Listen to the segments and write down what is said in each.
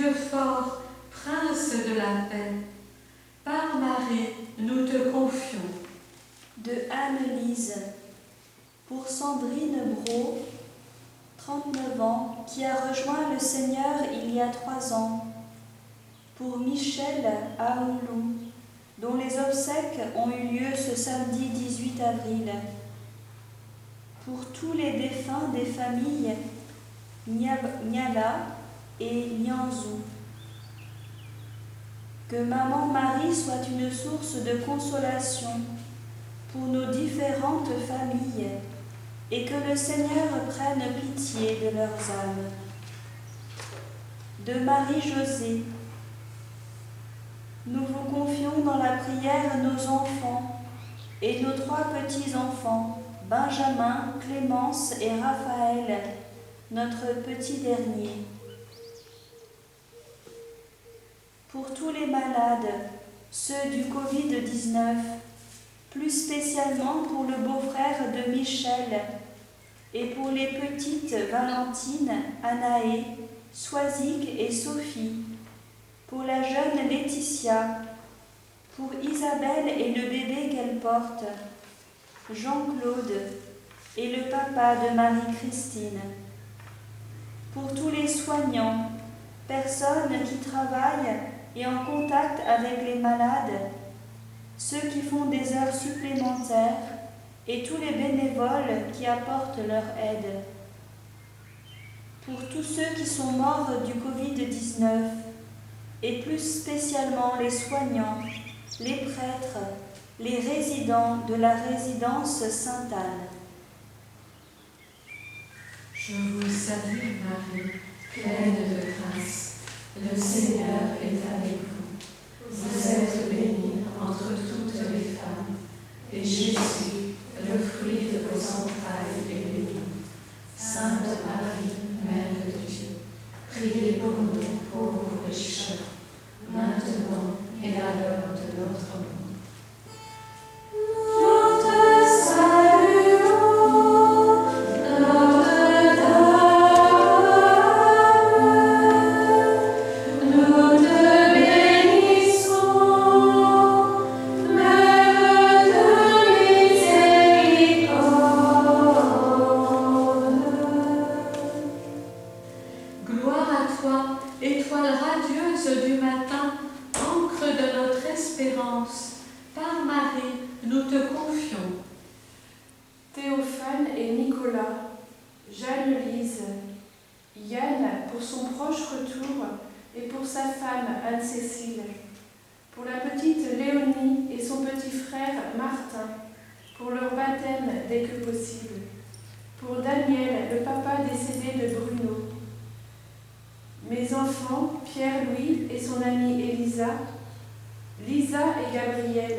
Dieu fort, prince de la paix, par Marie, nous te confions. De Anne-Lise, pour Sandrine Brault, 39 ans, qui a rejoint le Seigneur il y a 3 ans. Pour Michel Aoulou, dont les obsèques ont eu lieu ce samedi 18 avril. Pour tous les défunts des familles Niala et Nianzou. Que Maman Marie soit une source de consolation pour nos différentes familles et que le Seigneur prenne pitié de leurs âmes. De Marie-Josée, nous vous confions dans la prière nos enfants et nos 3 petits-enfants, Benjamin, Clémence et Raphaël, notre petit dernier. Pour tous les malades, ceux du Covid-19, plus spécialement pour le beau-frère de Michel, et pour les petites Valentine, Anaé, Soisic et Sophie, pour la jeune Laetitia, pour Isabelle et le bébé qu'elle porte, Jean-Claude et le papa de Marie-Christine, pour tous les soignants, personnes qui travaillent et en contact avec les malades, ceux qui font des heures supplémentaires et tous les bénévoles qui apportent leur aide. Pour tous ceux qui sont morts du Covid-19 et plus spécialement les soignants, les prêtres, les résidents de la résidence Sainte-Anne. Je vous salue Marie, pleine de grâce. Le Seigneur est avec vous. Vous êtes bénie entre toutes les femmes, et Jésus, le fruit de vos entrailles, est béni. Sainte Marie, Mère de Dieu, priez pour nous pauvres pécheurs, maintenant et à l'heure de notre mort. Étoile radieuse du matin, encre de notre espérance, par Marie, nous te confions. Théophane et Nicolas, Jeanne-Lise, Yann pour son proche retour et pour sa femme Anne-Cécile, pour la petite Léonie et son petit frère Martin, pour leur baptême dès que possible, pour Daniel, le papa décédé de Bruno, mes enfants, Pierre-Louis et son amie Elisa, Lisa et Gabriel,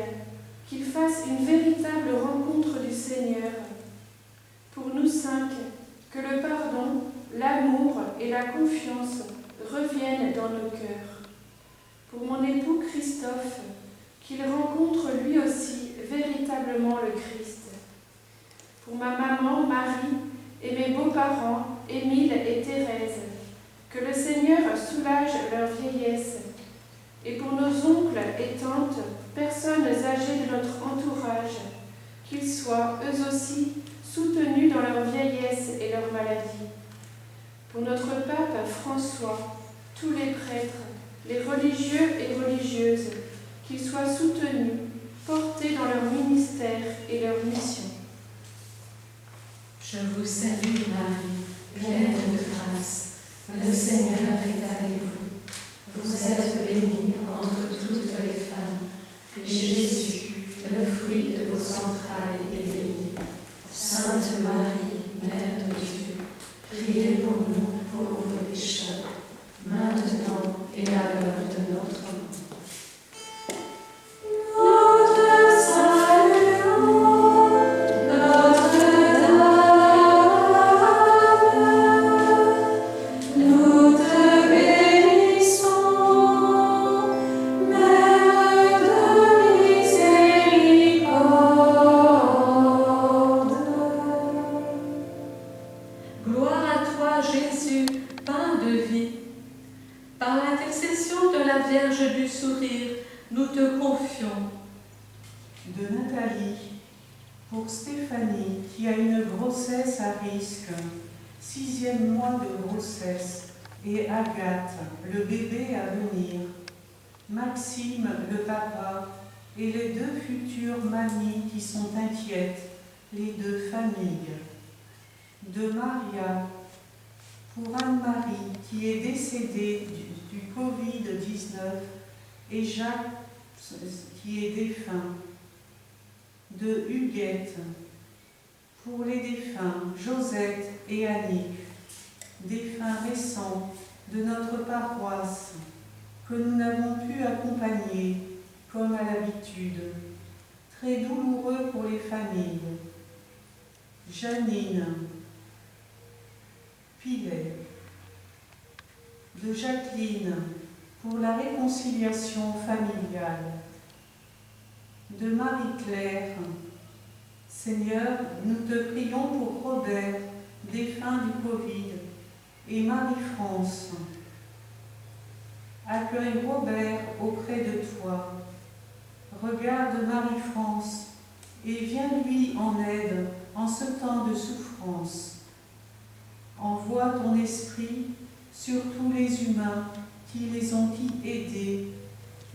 qu'ils fassent une véritable rencontre du Seigneur. Pour nous 5, que le pardon, l'amour et la confiance reviennent dans nos cœurs. Pour mon époux Christophe, qu'il rencontre lui aussi véritablement le Christ. Pour ma maman Marie et mes beaux-parents Émile et Thérèse, que le Seigneur soulage leur vieillesse, et pour nos oncles et tantes, personnes âgées de notre entourage, qu'ils soient eux aussi soutenus dans leur vieillesse et leur maladie. Pour notre pape François, tous les prêtres, les religieux et religieuses, qu'ils soient soutenus, portés dans leur ministère et leur mission. Je vous salue Marie, pleine de grâce. Le Seigneur est avec vous. Vous êtes bénie entre toutes les femmes, et Jésus, le fruit de vos entrailles, est béni. Sainte Marie, Mère de Dieu, priez pour nous pauvres pécheurs, maintenant et à l'heure de notre mort. Nous te bénissons. Par l'intercession de la Vierge du Sourire, nous te confions. De Nathalie, pour Stéphanie qui a une grossesse à risque, 6e mois de grossesse, et Agathe, le bébé à venir, Maxime, le papa, et les 2 futures mamies qui sont inquiètes, les 2 familles. De Maria, pour Anne-Marie qui est décédée du Covid-19 et Jacques qui est défunt. De Huguette, pour les défunts Josette et Annick, défunts récents de notre paroisse que nous n'avons pu accompagner comme à l'habitude, très douloureux pour les familles. Janine, Pilet, de Jacqueline pour la réconciliation familiale, de Marie-Claire. Seigneur, nous te prions pour Robert, défunt du Covid, et Marie-France. Accueille Robert auprès de toi. Regarde Marie-France et viens lui en aide en ce temps de souffrance. Envoie ton esprit sur tous les humains qui les ont aidés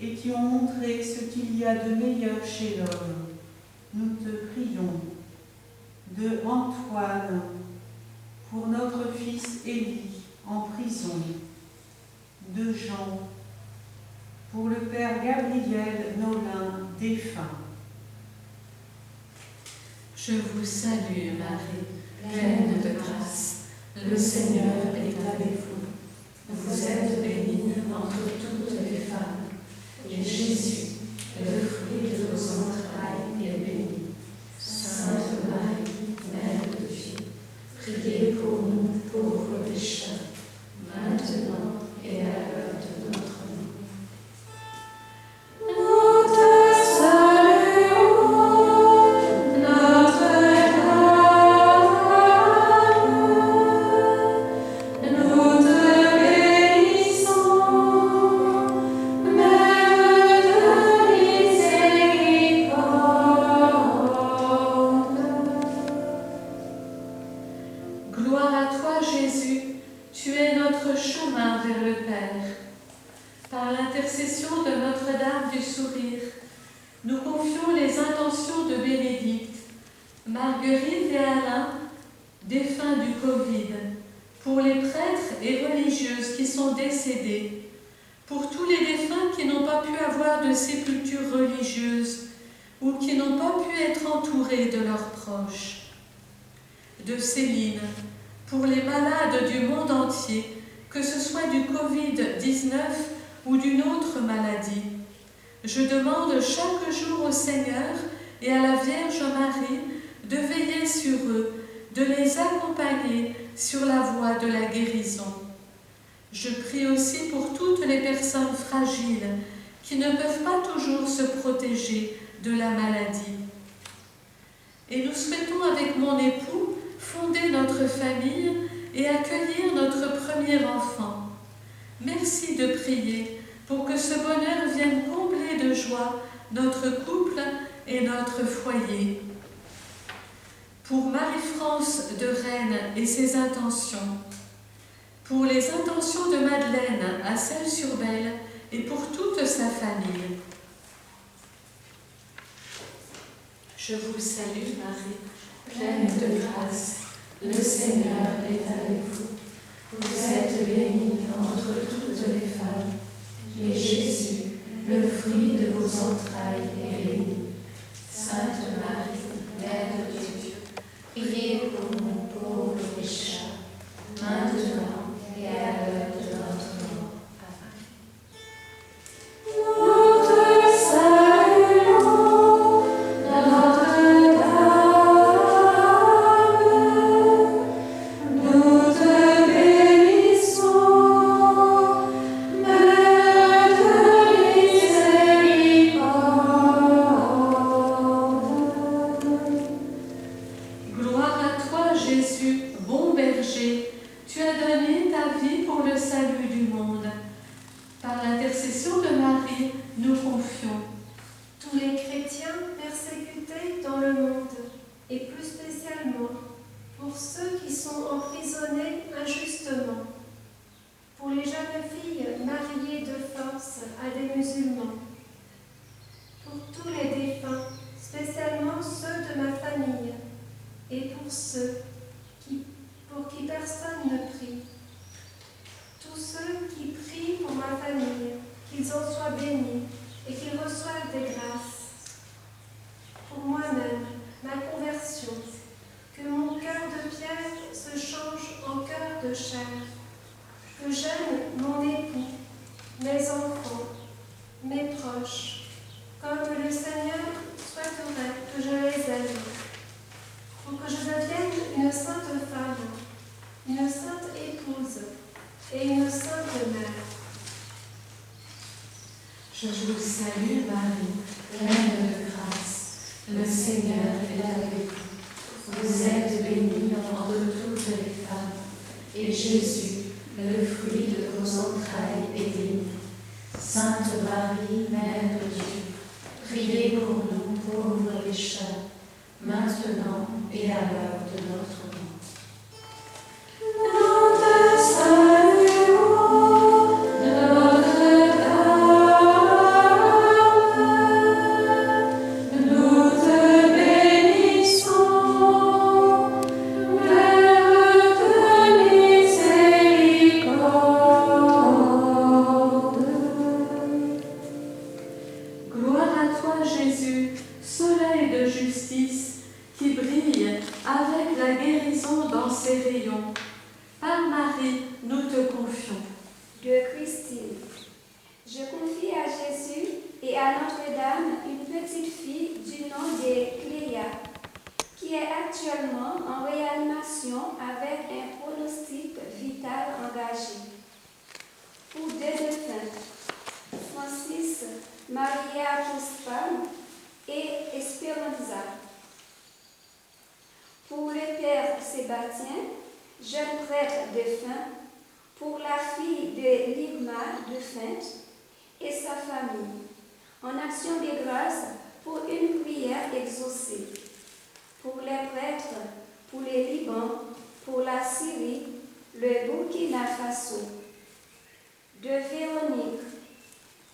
et qui ont montré ce qu'il y a de meilleur chez l'homme. Nous te prions. De Antoine, pour notre fils Élie en prison. De Jean, pour le père Gabriel Nolin, défunt. Je vous salue, Marie, pleine de grâce. Le Seigneur est avec vous. Vous êtes bénie entre toutes les femmes, et Jésus, le fruit de vos entrailles, est béni. Sainte Marie, Mère de Dieu, priez pour nous pauvres pécheurs, maintenant et à l'heure de notre mort. Nous te saluons, notre Dame, nous te bénissons, Mère de miséricorde. Gloire à toi, Jésus, tu es notre chemin vers le Père. Par l'intercession de Notre-Dame du Sourire, nous confions les intentions de Bénédicte, Marguerite et Alain, défunts du Covid, pour les prêtres et religieuses qui sont décédés, pour tous les défunts qui n'ont pas pu avoir de sépulture religieuse ou qui n'ont pas pu être entourés de leurs proches. De Céline, pour les malades du monde entier, que ce soit du Covid-19 ou d'une autre maladie. Je demande chaque jour au Seigneur et à la Vierge Marie de veiller sur eux, de les accompagner sur la voie de la guérison. Je prie aussi pour toutes les personnes fragiles qui ne peuvent pas toujours se protéger de la maladie. Et nous souhaitons avec mon époux fonder notre famille et accueillir notre premier enfant. Merci de prier pour que ce bonheur vienne combler de joie notre couple et notre foyer. Pour Marie-France de Rennes et ses intentions, pour les intentions de Madeleine à Celles-sur-Belle et pour toute sa famille. Je vous salue, Marie, pleine de grâce. Le Seigneur est avec vous. Vous êtes bénie entre toutes les femmes, et Jésus, le fruit de vos entrailles, est béni. Sainte Marie, Mère de Dieu, priez pour nous pauvres pécheurs, maintenant et à l'heure de notre mort. Amen. Nous te saluons, Notre-Dame, nous te bénissons, mes enfants, mes proches, comme le Seigneur souhaiterait que je les aime, pour que je devienne une sainte femme, une sainte épouse et une sainte mère. Je vous salue Marie, pleine de grâce. Le Seigneur est avec vous. Vous êtes bénie entre toutes les femmes, et Jésus, le fruit de vos entrailles, est béni. Sainte Marie, Mère de Dieu, priez pour nous pauvres pécheurs, maintenant et à l'heure de notre mort. Nous te saluons, Notre-Dame. Nous te bénissons, Mère de miséricorde. Gloire à toi, Jésus, soleil de justice, qui brille avec la guérison dans ses rayons. Par Marie, nous te confions. De Christine. Je confie à Jésus et à Notre-Dame une petite fille du nom de Cléa, qui est actuellement en réanimation avec un pronostic vital engagé. Pour deux défunts, Francis, Maria Puspan et Esperanza. Pour le père Sébastien, jeune prêtre défunt, pour la fille de Ligma défunte et sa famille, en action de grâce pour une prière exaucée. Pour les prêtres, pour le Liban, pour la Syrie, le Burkina Faso. De Véronique,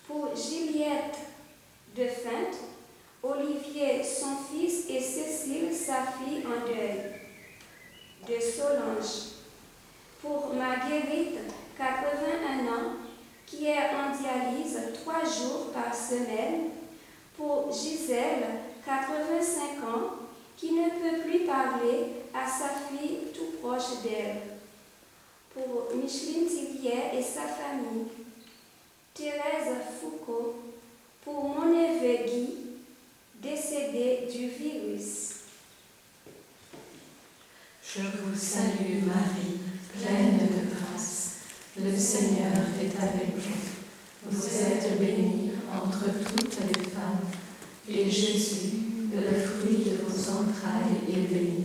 pour Juliette défunte, Olivier son fils et Cécile sa fille en deuil. De Solange, pour Marguerite, 81 ans, qui est en dialyse 3 jours par semaine. Pour Gisèle, 85 ans, qui ne peut plus parler à sa fille tout proche d'elle. Pour Micheline Tillier et sa famille. Thérèse Foucault, pour mon neveu Guy, décédé du virus. Je vous salue Marie, pleine de grâce. Le Seigneur est avec vous. Vous êtes bénie entre toutes les femmes, et Jésus, le fruit de vos entrailles, est béni.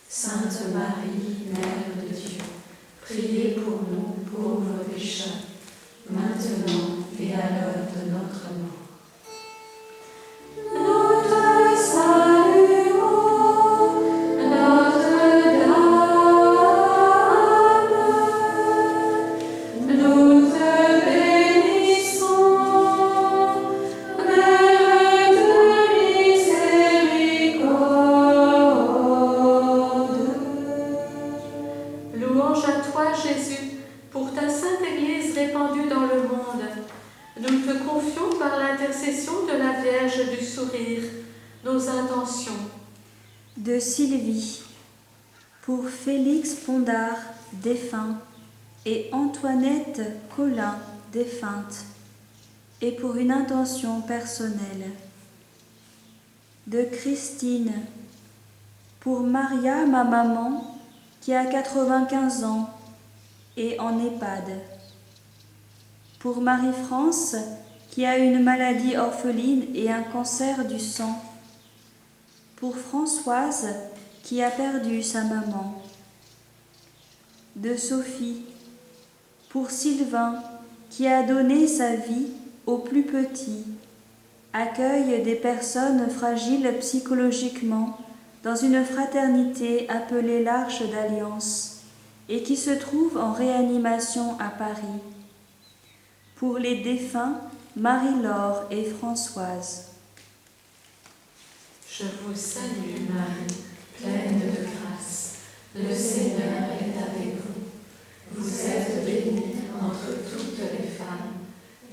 Sainte Marie, Mère de Dieu, priez pour nous pauvres pécheurs, maintenant et à l'heure de notre mort. Nous te saluons, Notre-Dame. Nous te bénissons, Mère de miséricorde. Louange à toi, Jésus, pour ta sainte Église répandue dans le monde. Nous te confions par l'intercession de la Vierge du Sourire nos intentions. De Sylvie, pour Félix Pondard, défunt, et Antoinette Collin, défunte, et pour une intention personnelle. De Christine, pour Maria, ma maman, qui a 95 ans, et en EHPAD. Pour Marie-France, qui a une maladie orpheline et un cancer du sang. Pour Françoise, qui a perdu sa maman. De Sophie, pour Sylvain, qui a donné sa vie aux plus petits, accueille des personnes fragiles psychologiquement dans une fraternité appelée l'Arche d'Alliance et qui se trouve en réanimation à Paris. Pour les défunts, Marie-Laure et Françoise. Je vous salue Marie, pleine de grâce. Le Seigneur est avec vous. Vous êtes bénie entre toutes les femmes,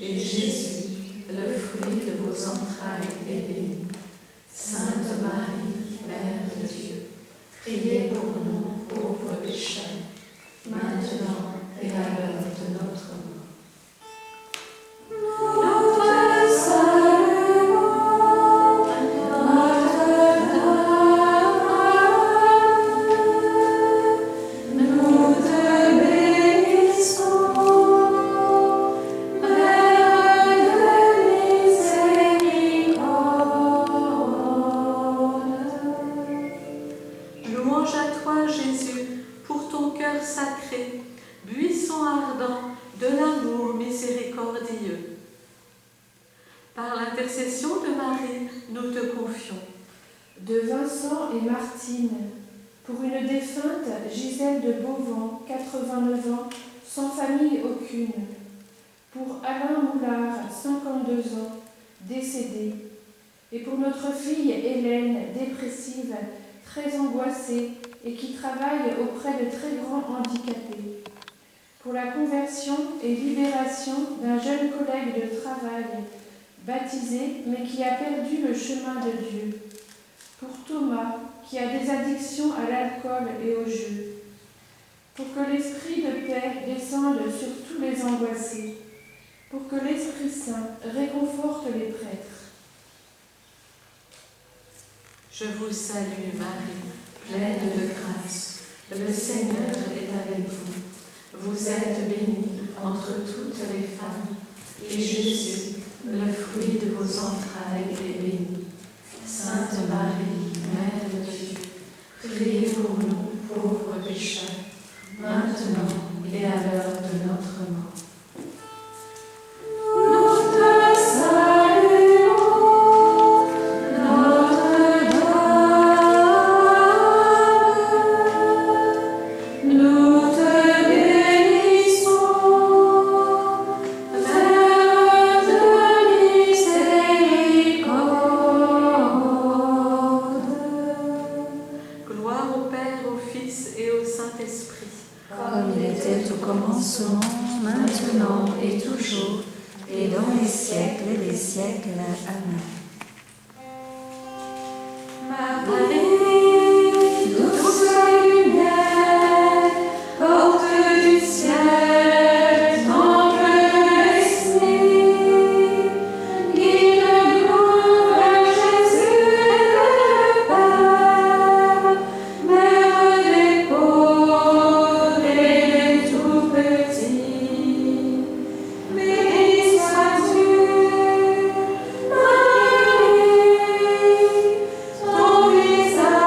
et Jésus, le fruit de vos entrailles, est béni. Sainte Marie, Mère de Dieu, priez pour nous pauvres pécheurs, maintenant et à l'heure de notre mort. Marie, nous te confions. De Vincent et Martine, pour une défunte Gisèle de Beauvant, 89 ans, sans famille aucune. Pour Alain Moulard, 52 ans, décédé. Et pour notre fille Hélène, dépressive, très angoissée et qui travaille auprès de très grands handicapés. Pour la conversion et libération d'un jeune collègue de travail, baptisé mais qui a perdu le chemin de Dieu. Pour Thomas, qui a des addictions à l'alcool et au jeu. Pour que l'Esprit de paix descende sur tous les angoissés. Pour que l'Esprit Saint réconforte les prêtres. Je vous salue Marie, pleine de grâce. Le Seigneur est avec vous. Vous êtes bénie entre toutes les femmes, et Jésus, le fruit de vos entrailles, est béni. Sainte Marie, Mère de Dieu, priez pour nous pauvres pécheurs, maintenant et à l'heure de notre mort. Maintenant et toujours, et dans les siècles des siècles. Amen. Marie, douce lumière, porte du ciel, temple de l'Esprit, guide nous vers Jésus le Père, Mère des pauvres et des tout petits. Béni sois-tu, Marie, ton visage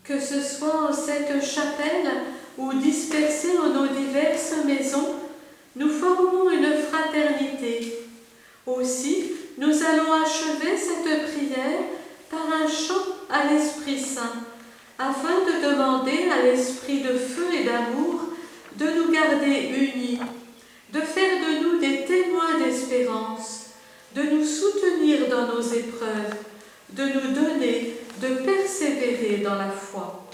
Que ce soit en cette chapelle ou dispersés en nos diverses maisons, nous formons une fraternité. Aussi, nous allons achever cette prière par un chant à l'Esprit Saint, afin de demander à l'Esprit de feu et d'amour de nous garder unis, de faire de nous des témoins d'espérance, de nous soutenir dans nos épreuves, de nous donner de persévérer dans la foi.